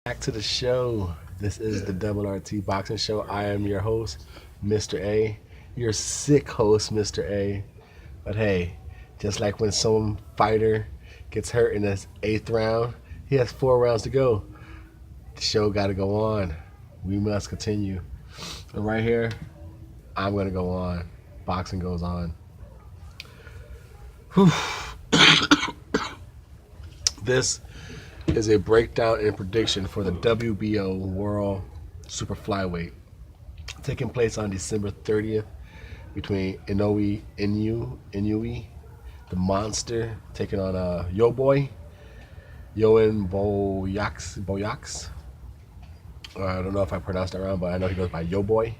Back to the show. This is the Double RT Boxing Show. I am your host, Mr. A. Your sick host, Mr. A. But hey, just like when some fighter gets hurt in his eighth round, he has 4 rounds to go. The show got to go on. We must continue. And right here, I'm going to go on. Boxing goes on. Whew. This is a breakdown and prediction for the WBO World Super Flyweight, taking place on December 30th between Inoue, the monster, taking on Yoan Boyeaux. I don't know if I pronounced that wrong, but I know he goes by Yo Boy.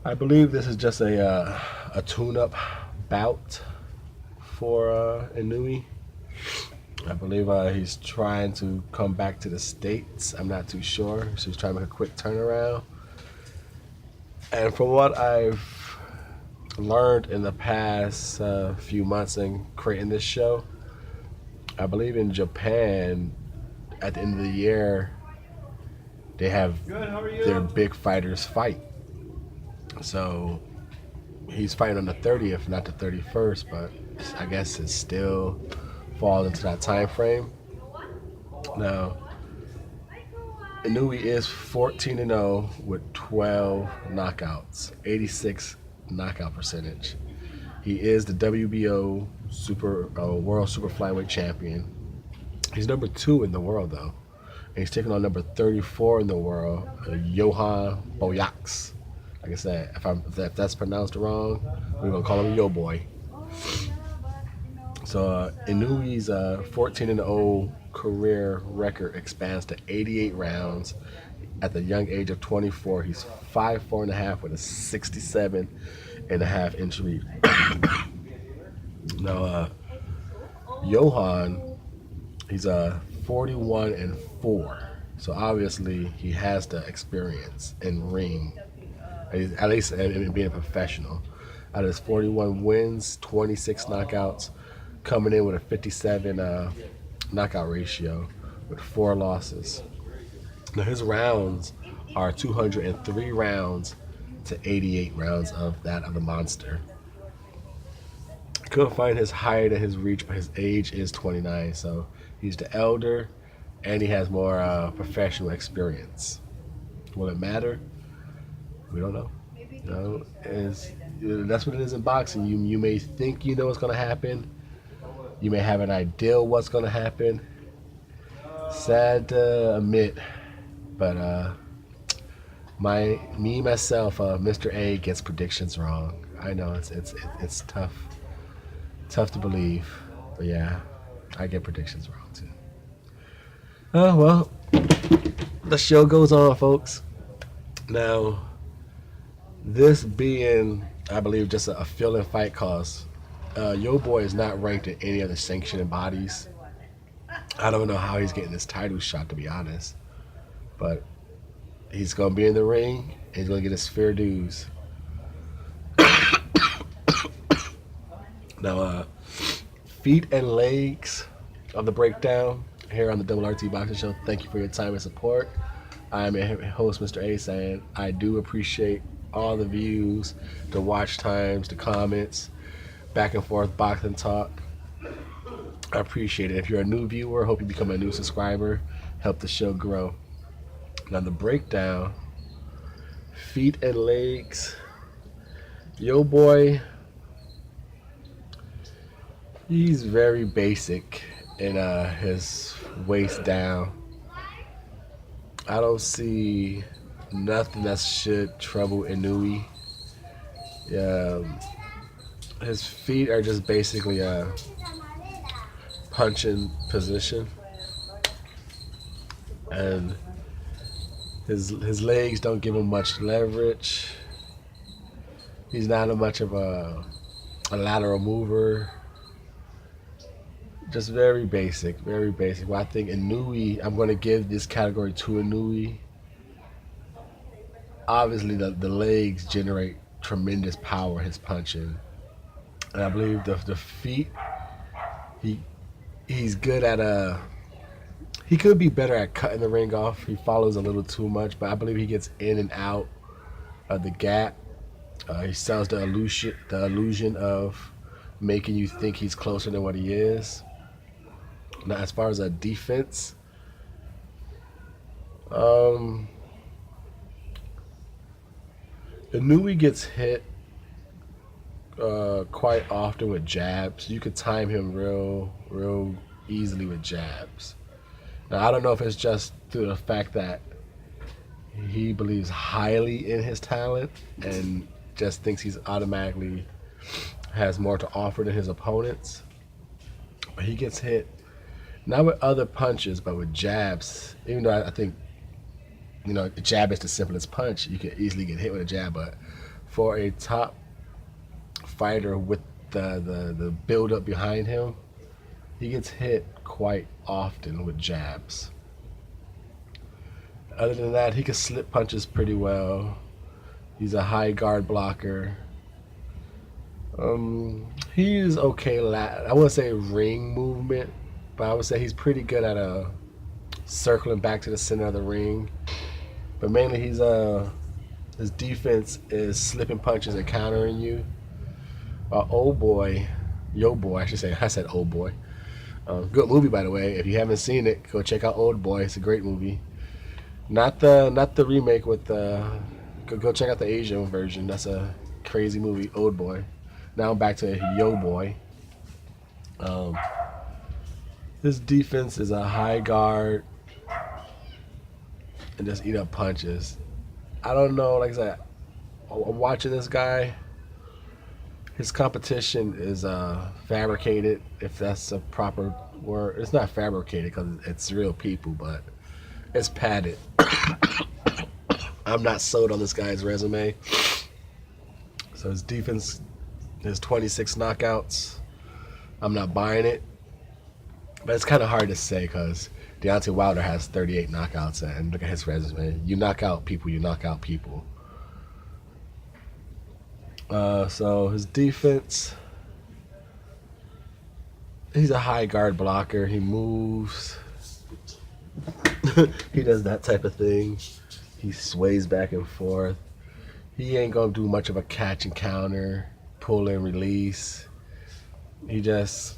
I believe this is just a tune-up bout for Inoue. I believe he's trying to come back to the States. I'm not too sure. So he's trying to make a quick turnaround. And from what I've learned in the past few months in creating this show, I believe in Japan, at the end of the year, they have their big fighters fight. So he's fighting on the 30th, not the 31st, but I guess it's still fall into that time frame. Now, Inoue is 14-0 with 12 knockouts, 86 knockout percentage. He is the WBO World Super Flyweight Champion. He's number 2 in the world though, and he's taking on number 34 in the world, Yoan Boyeaux. Like I said, if that's pronounced wrong, we're gonna call him Yo Boy. So Inoue's 14-0 career record expands to 88 rounds. At the young age of 24, he's 5'4.5" with a 67.5-inch reach. Now, Yoan, he's 41-4. So obviously he has the experience in ring, at least in being a professional. Out of his 41 wins, 26 knockouts, coming in with a 57 knockout ratio with 4 losses. Now his rounds are 203 rounds to 88 rounds of that of the monster. Couldn't find his height and his reach, but his age is 29, so he's the elder and he has more professional experience. Will it matter? We don't know. That's what it is in boxing. You may think you know what's going to happen. You may have an idea what's going to happen. Sad to admit, but myself, Mr. A gets predictions wrong. I know it's tough to believe, but yeah, I get predictions wrong too. Oh well, the show goes on, folks. Now, this being, I believe, just a fill-in fight cause. Yo Boy is not ranked in any of the sanctioning bodies. I don't know how he's getting this title shot, to be honest. But he's going to be in the ring, and he's going to get his fair dues. Now, feet and legs of the breakdown here on the Double RT Boxing Show. Thank you for your time and support. I'm your host, Mr. A, saying I do appreciate all the views, the watch times, the comments, back and forth boxing talk. I appreciate it. If you're a new viewer, hope you become a new subscriber. Help the show grow. Now the breakdown, feet and legs. Yo Boy, he's very basic in his waist down. I don't see nothing that should trouble Inoue. His feet are just basically a punching position, and his legs don't give him much leverage. He's not much of a lateral mover. Just very basic, very basic. Well, I think Inoue, I'm going to give this category to Inoue. Obviously, the legs generate tremendous power, his punching. And I believe the feet, he's good at He could be better at cutting the ring off. He follows a little too much, but I believe he gets in and out of the gap. He sells the illusion of making you think he's closer than what he is. Now, as far as a defense, Inoue gets hit quite often with jabs. You could time him real easily with jabs. Now, I don't know if it's just through the fact that he believes highly in his talent and just thinks he's automatically has more to offer than his opponents. But he gets hit not with other punches, but with jabs. Even though I think, a jab is the simplest punch, you can easily get hit with a jab. But for a top fighter with the build up behind him, he gets hit quite often with jabs. Other than that, he can slip punches pretty well. He's a high guard blocker. He is okay. I wouldn't say ring movement, but I would say he's pretty good at circling back to the center of the ring. But mainly, his defense is slipping punches and countering you. Old boy, yo boy, I should say. I said old boy. Good movie, by the way. If you haven't seen it, go check out Old Boy. It's a great movie. Not the remake with go check out the Asian version. That's a crazy movie, Old Boy. Now back to Yo Boy. His defense is a high guard and just eat up punches. I don't know, like I said, I'm watching this guy. His competition is fabricated, if that's a proper word. It's not fabricated because it's real people, but it's padded. I'm not sold on this guy's resume. So his defense, his 26 knockouts, I'm not buying it. But it's kind of hard to say because Deontay Wilder has 38 knockouts, and look at his resume. You knock out people, you knock out people. So his defense, he's a high guard blocker. He moves. He does that type of thing. He sways back and forth. He ain't gonna do much of a catch and counter, pull and release. He just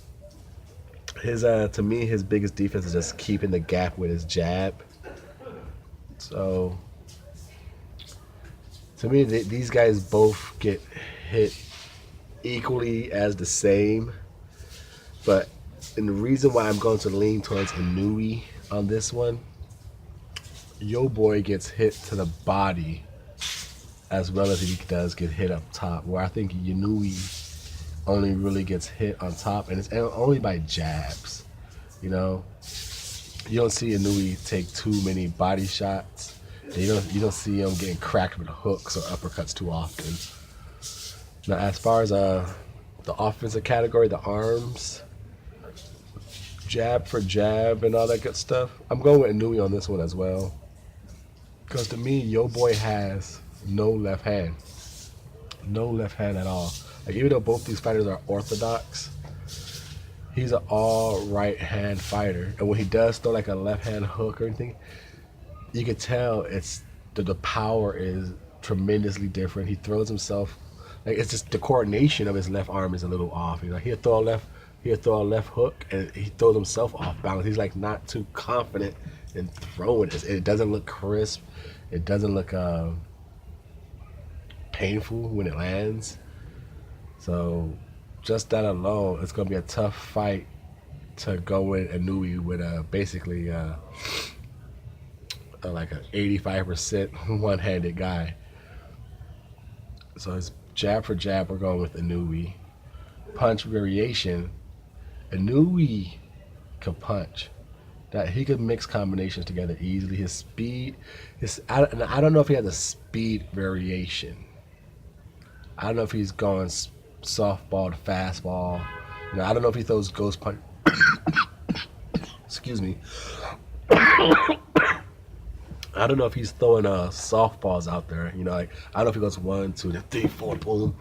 to me his biggest defense is just keeping the gap with his jab. So to me, these guys both get hit equally as the same. But and the reason why I'm going to lean towards Inoue on this one, Yo Boy gets hit to the body as well as he does get hit up top, where I think Inoue only really gets hit on top, and it's only by jabs. You don't see Inoue take too many body shots. You don't see him getting cracked with hooks or uppercuts too often. Now, as far as the offensive category, the arms, jab for jab and all that good stuff, I'm going with Inoue on this one as well. Because to me, Yo Boy has no left hand. No left hand at all. Like, even though both these fighters are orthodox, he's an all right hand fighter. And when he does throw like a left hand hook or anything, you can tell the power is tremendously different. He throws himself, like, it's just the coordination of his left arm is a little off. He'll throw a left hook and he throws himself off balance. He's like not too confident in throwing it. It doesn't look crisp. It doesn't look painful when it lands. So just that alone, it's gonna be a tough fight to go with Inoue with basically like an 85% one-handed guy. So it's jab for jab, we're going with Inoue. Punch variation, Inoue can punch. That he could mix combinations together easily. His speed, I don't know if he has a speed variation. I don't know if he's going softball to fastball. I don't know if he throws ghost punch. Excuse me. I don't know if he's throwing softballs out there. Like, I don't know if he goes 1, 2, 3, 4, boom.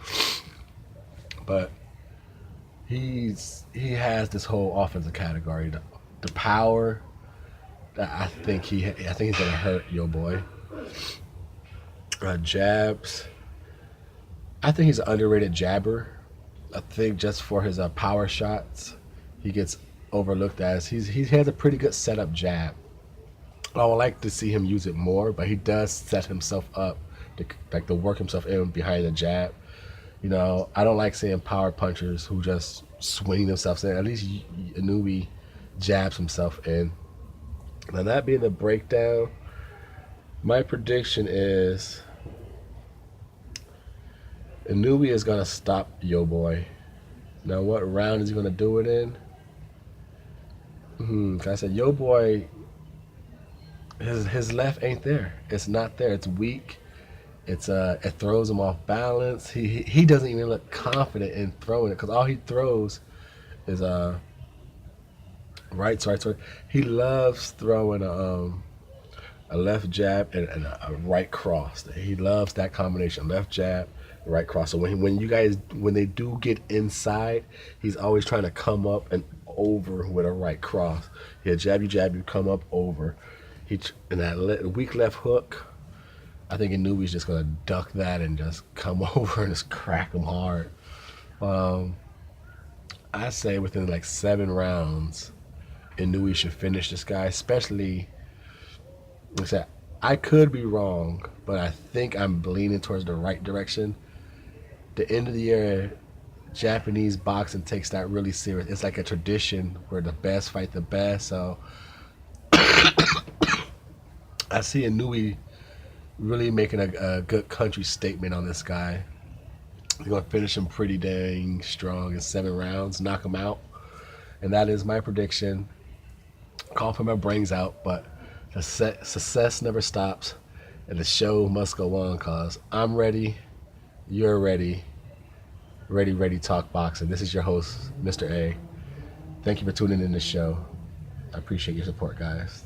But he has this whole offensive category: the power, I think he's gonna hurt Yo Boy. Jabs. I think he's an underrated jabber. I think just for his power shots, he gets overlooked as he has a pretty good setup jab. I would like to see him use it more, but he does set himself up to work himself in behind the jab. I don't like seeing power punchers who just swing themselves in. At least Inoue jabs himself in. Now that being the breakdown, my prediction is Inoue is gonna stop Yo Boy. Now what round is he gonna do it in? Like I said, Yo Boy, his left ain't there. It's not there. It's weak. It throws him off balance. He doesn't even look confident in throwing it because all he throws is right. He loves throwing a left jab and a right cross. He loves that combination: left jab, right cross. So when they do get inside, he's always trying to come up and over with a right cross. He'll jab, you come up over. And that weak left hook. I think Inoue's just gonna duck that and just come over and just crack him hard. I say within like 7 rounds, Inoue should finish this guy. Especially, like I said, I could be wrong, but I think I'm leaning towards the right direction. The end of the year, Japanese boxing takes that really serious. It's like a tradition where the best fight the best. So I see Inoue really making a good country statement on this guy. He's going to finish him pretty dang strong in 7 rounds, knock him out. And that is my prediction. Call for my brains out, but the success never stops, and the show must go on because I'm ready, you're ready, ready, talk boxing. This is your host, Mr. A. Thank you for tuning in the show. I appreciate your support, guys.